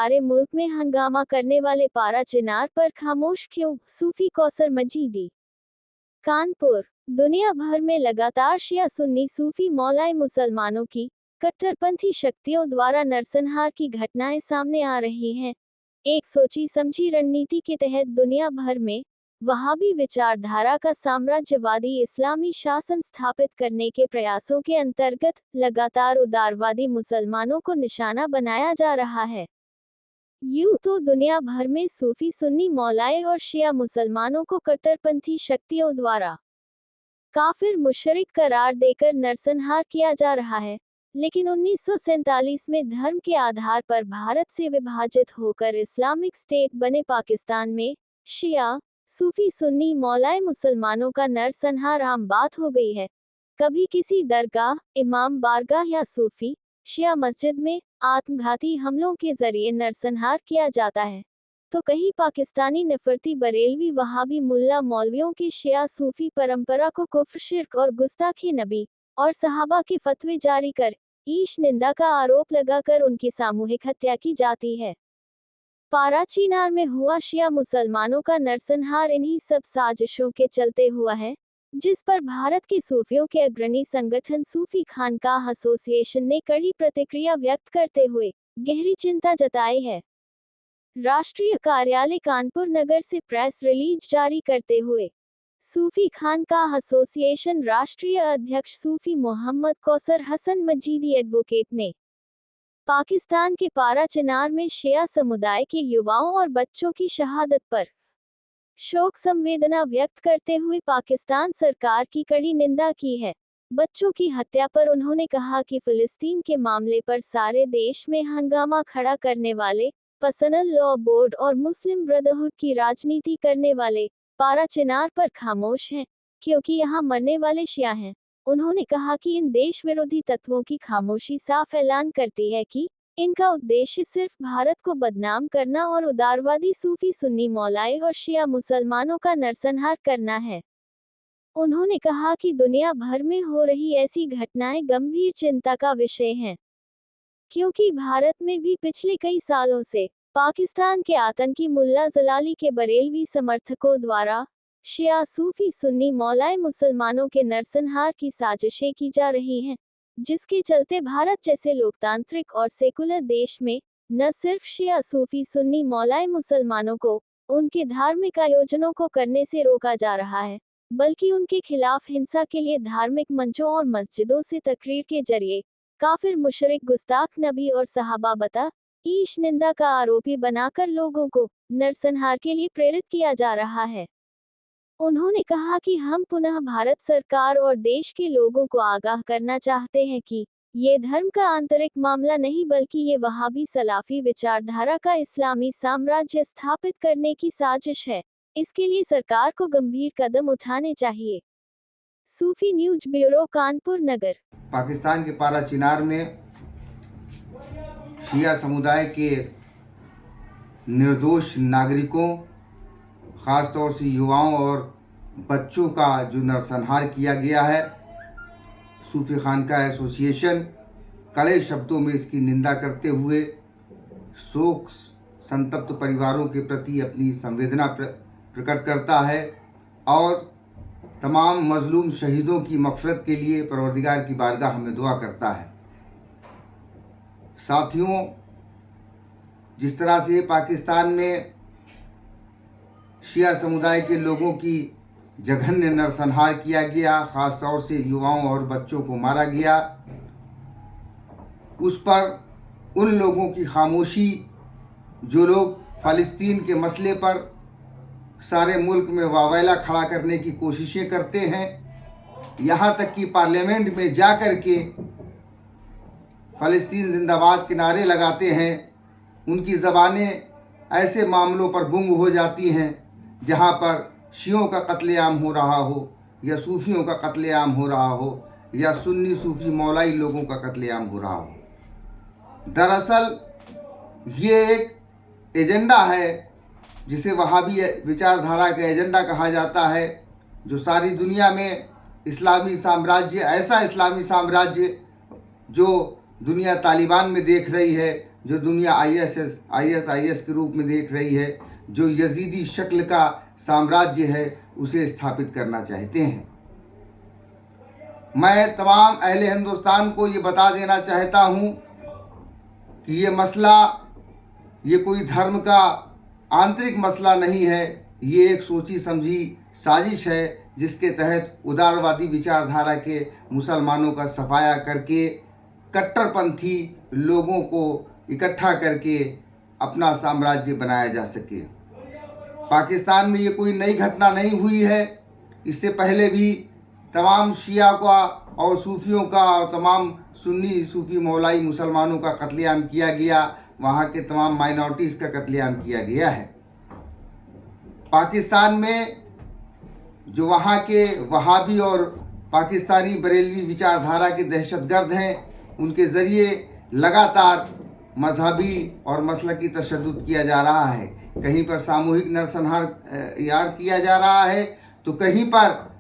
सारे मुल्क में हंगामा करने वाले पारा चिनार पर खामोश क्यों? सूफी कौसर मजीदी। कानपुर। दुनिया भर में लगातार शिया सुन्नी सूफी मौलाए मुसलमानों की कट्टरपंथी शक्तियों द्वारा नरसंहार की घटनाएं सामने आ रही हैं। एक सोची समझी रणनीति के तहत दुनिया भर में वहाबी विचारधारा का साम्राज्यवादी इस्लामी शासन स्थापित करने के प्रयासों के अंतर्गत लगातार उदारवादी मुसलमानों को निशाना बनाया जा रहा है। यूं तो दुनिया भर में सूफी सुन्नी मौलाए और शिया मुसलमानों को कट्टरपंथी शक्तियों द्वारा काफिर मुशरिक करार देकर नरसंहार किया जा रहा है, लेकिन 1947 में धर्म के आधार पर भारत से विभाजित होकर इस्लामिक स्टेट बने पाकिस्तान में शिया सूफी सुन्नी मौलाए मुसलमानों का नरसंहार आम बात हो गई है। कभी किसी दरगाह, इमाम बारगाह या सूफी शिया मस्जिद में आत्मघाती हमलों के जरिए नरसंहार किया जाता है, तो कहीं पाकिस्तानी नफरती बरेलवी वहाबी मुल्ला मौलवियों की शिया सूफी परंपरा को कुफ्र, शिर्क और गुस्ताखी नबी और सहाबा के फतवे जारी कर ईश निंदा का आरोप लगाकर उनकी सामूहिक हत्या की जाती है। पारा चिनार में हुआ शिया मुसलमानों का नरसंहार इन्हीं सब साजिशों के चलते हुआ है, जिस पर भारत के सूफियों के अग्रणी संगठन सूफी खानकाह एसोसिएशन ने कड़ी प्रतिक्रिया व्यक्त करते हुए गहरी चिंता जताई है। राष्ट्रीय कार्यालय कानपुर नगर से प्रेस रिलीज जारी करते हुए सूफी खानकाह एसोसिएशन राष्ट्रीय अध्यक्ष सूफी मोहम्मद कौसर हसन मजीदी एडवोकेट ने पाकिस्तान के पारा चिनार में शिया समुदाय के युवाओं और बच्चों की शहादत पर शोक संवेदना व्यक्त करते हुए पाकिस्तान सरकार की कड़ी निंदा की है। बच्चों की हत्या पर उन्होंने कहा कि फिलिस्तीन के मामले पर सारे देश में हंगामा खड़ा करने वाले पर्सनल लॉ बोर्ड और मुस्लिम ब्रदरहुड की राजनीति करने वाले पारा चिनार पर खामोश हैं, क्योंकि यहाँ मरने वाले शिया हैं। उन्होंने कहा कि इन देश विरोधी तत्वों की खामोशी साफ ऐलान करती है कि इनका उद्देश्य सिर्फ भारत को बदनाम करना और उदारवादी सूफी सुन्नी मौलाए और शिया मुसलमानों का नरसंहार करना है। उन्होंने कहा कि दुनिया भर में हो रही ऐसी घटनाएं गंभीर चिंता का विषय हैं, क्योंकि भारत में भी पिछले कई सालों से पाकिस्तान के आतंकी मुल्ला जलाली के बरेलवी समर्थकों द्वारा शिया सूफी सुन्नी मौलाए मुसलमानों के नरसंहार की साजिशें की जा रही हैं, जिसके चलते भारत जैसे लोकतांत्रिक और सेकुलर देश में न सिर्फ शिया सूफी सुन्नी मौलाए मुसलमानों को उनके धार्मिक आयोजनों को करने से रोका जा रहा है, बल्कि उनके खिलाफ हिंसा के लिए धार्मिक मंचों और मस्जिदों से तकरीर के जरिए काफिर मुशरिक गुस्ताख नबी और सहाबा बता ईश निंदा का आरोपी बनाकर लोगों को नरसंहार के लिए प्रेरित किया जा रहा है। उन्होंने कहा कि हम पुनः भारत सरकार और देश के लोगों को आगाह करना चाहते हैं कि ये धर्म का आंतरिक मामला नहीं, बल्कि ये वहाबी सलाफी विचारधारा का इस्लामी साम्राज्य स्थापित करने की साजिश है। इसके लिए सरकार को गंभीर कदम उठाने चाहिए। सूफी न्यूज ब्यूरो कानपुर नगर। पाकिस्तान के पारा चिनार में शिया समुदाय के निर्दोष नागरिकों, ख़ास तौर से युवाओं और बच्चों का जो नरसंहार किया गया है, सूफी खानकाह एसोसिएशन कड़े शब्दों में इसकी निंदा करते हुए शोक संतप्त परिवारों के प्रति अपनी संवेदना प्रकट करता है और तमाम मजलूम शहीदों की मग़फ़िरत के लिए परवरदिगार की बारगाह में दुआ करता है। साथियों, जिस तरह से पाकिस्तान में शिया समुदाय के लोगों की जघन्य नरसंहार किया गया, ख़ास तौर से युवाओं और बच्चों को मारा गया, उस पर उन लोगों की खामोशी जो लोग फ़लस्तीन के मसले पर सारे मुल्क में वावेला खड़ा करने की कोशिशें करते हैं, यहाँ तक कि पार्लियामेंट में जा कर के फ़लस्तीन जिंदाबाद के नारे लगाते हैं, उनकी ज़बानें ऐसे मामलों पर गुंग हो जाती हैं जहाँ पर शियों का कत्लेआम हो रहा हो या सूफ़ियों का कत्लेआम हो रहा हो या सुन्नी सूफ़ी मौलाई लोगों का कत्लेआम हो रहा हो। दरअसल ये एक एजेंडा है जिसे वहाबी विचारधारा का एजेंडा कहा जाता है, जो सारी दुनिया में इस्लामी साम्राज्य, ऐसा इस्लामी साम्राज्य जो दुनिया तालिबान में देख रही है, जो दुनिया ISIS के रूप में देख रही है, जो यजीदी शक्ल का साम्राज्य है, उसे स्थापित करना चाहते हैं। मैं तमाम अहले हिंदुस्तान को ये बता देना चाहता हूँ कि ये मसला, ये कोई धर्म का आंतरिक मसला नहीं है, ये एक सोची समझी साजिश है जिसके तहत उदारवादी विचारधारा के मुसलमानों का सफाया करके कट्टरपंथी लोगों को इकट्ठा करके अपना साम्राज्य बनाया जा सके। पाकिस्तान में ये कोई नई घटना नहीं हुई है। इससे पहले भी तमाम शिया का और सूफियों का और तमाम सुन्नी सूफी मौलाई मुसलमानों का कत्लेआम किया गया, वहाँ के तमाम माइनॉरिटीज़ का कत्लेआम किया गया है। पाकिस्तान में जो वहाँ के वहाबी और पाकिस्तानी बरेलवी विचारधारा के दहशतगर्द हैं, उनके ज़रिए लगातार मजहबी और मसलकी तशद्दुद किया जा रहा है। कहीं पर सामूहिक नरसंहार किया जा रहा है, तो कहीं पर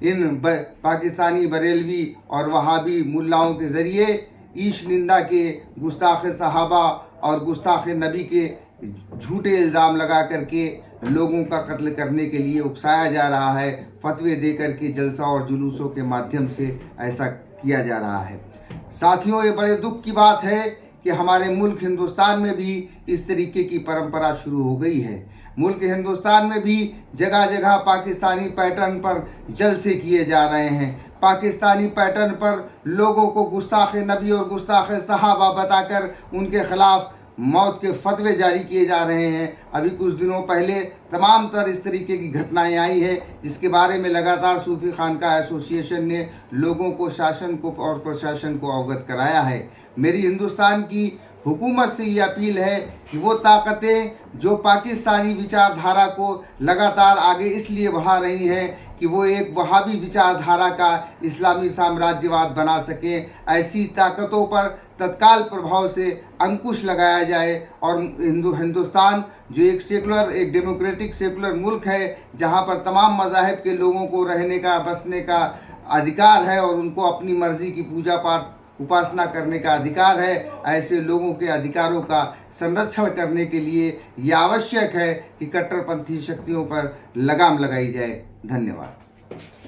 इन पाकिस्तानी बरेलवी और वहाबी मुल्लाओं के ज़रिए ईश निंदा के, गुस्ताख सहाबा और गुस्ताख नबी के झूठे इल्ज़ाम लगा करके लोगों का कत्ल करने के लिए उकसाया जा रहा है। फतवे दे करके जलसा और जुलूसों के माध्यम से ऐसा किया जा रहा है। साथियों, ये बड़े दुख की बात है कि हमारे मुल्क हिंदुस्तान में भी इस तरीके की परंपरा शुरू हो गई है। मुल्क हिंदुस्तान में भी जगह जगह पाकिस्तानी पैटर्न पर जलसे किए जा रहे हैं। पाकिस्तानी पैटर्न पर लोगों को गुस्ताख नबी और गुस्ताख सहाबा बताकर उनके खिलाफ मौत के फतवे जारी किए जा रहे हैं। अभी कुछ दिनों पहले तमाम इस तरीके की घटनाएं आई हैं, जिसके बारे में लगातार सूफी खानका एसोसिएशन ने लोगों को, शासन को और प्रशासन को अवगत कराया है। मेरी हिंदुस्तान की हुकूमत से ये अपील है कि वो ताकतें जो पाकिस्तानी विचारधारा को लगातार आगे इसलिए बढ़ा रही हैं कि वो एक वहाबी विचारधारा का इस्लामी साम्राज्यवाद बना सकें, ऐसी ताकतों पर तत्काल प्रभाव से अंकुश लगाया जाए और हिंदुस्तान जो एक सेकुलर, एक डेमोक्रेटिक सेकुलर मुल्क है, जहाँ पर तमाम मज़ाहिब के लोगों को रहने का, बसने का अधिकार है और उनको अपनी मर्ज़ी की पूजा पाठ, उपासना करने का अधिकार है, ऐसे लोगों के अधिकारों का संरक्षण करने के लिए यह आवश्यक है कि कट्टरपंथी शक्तियों पर लगाम लगाई जाए। धन्यवाद।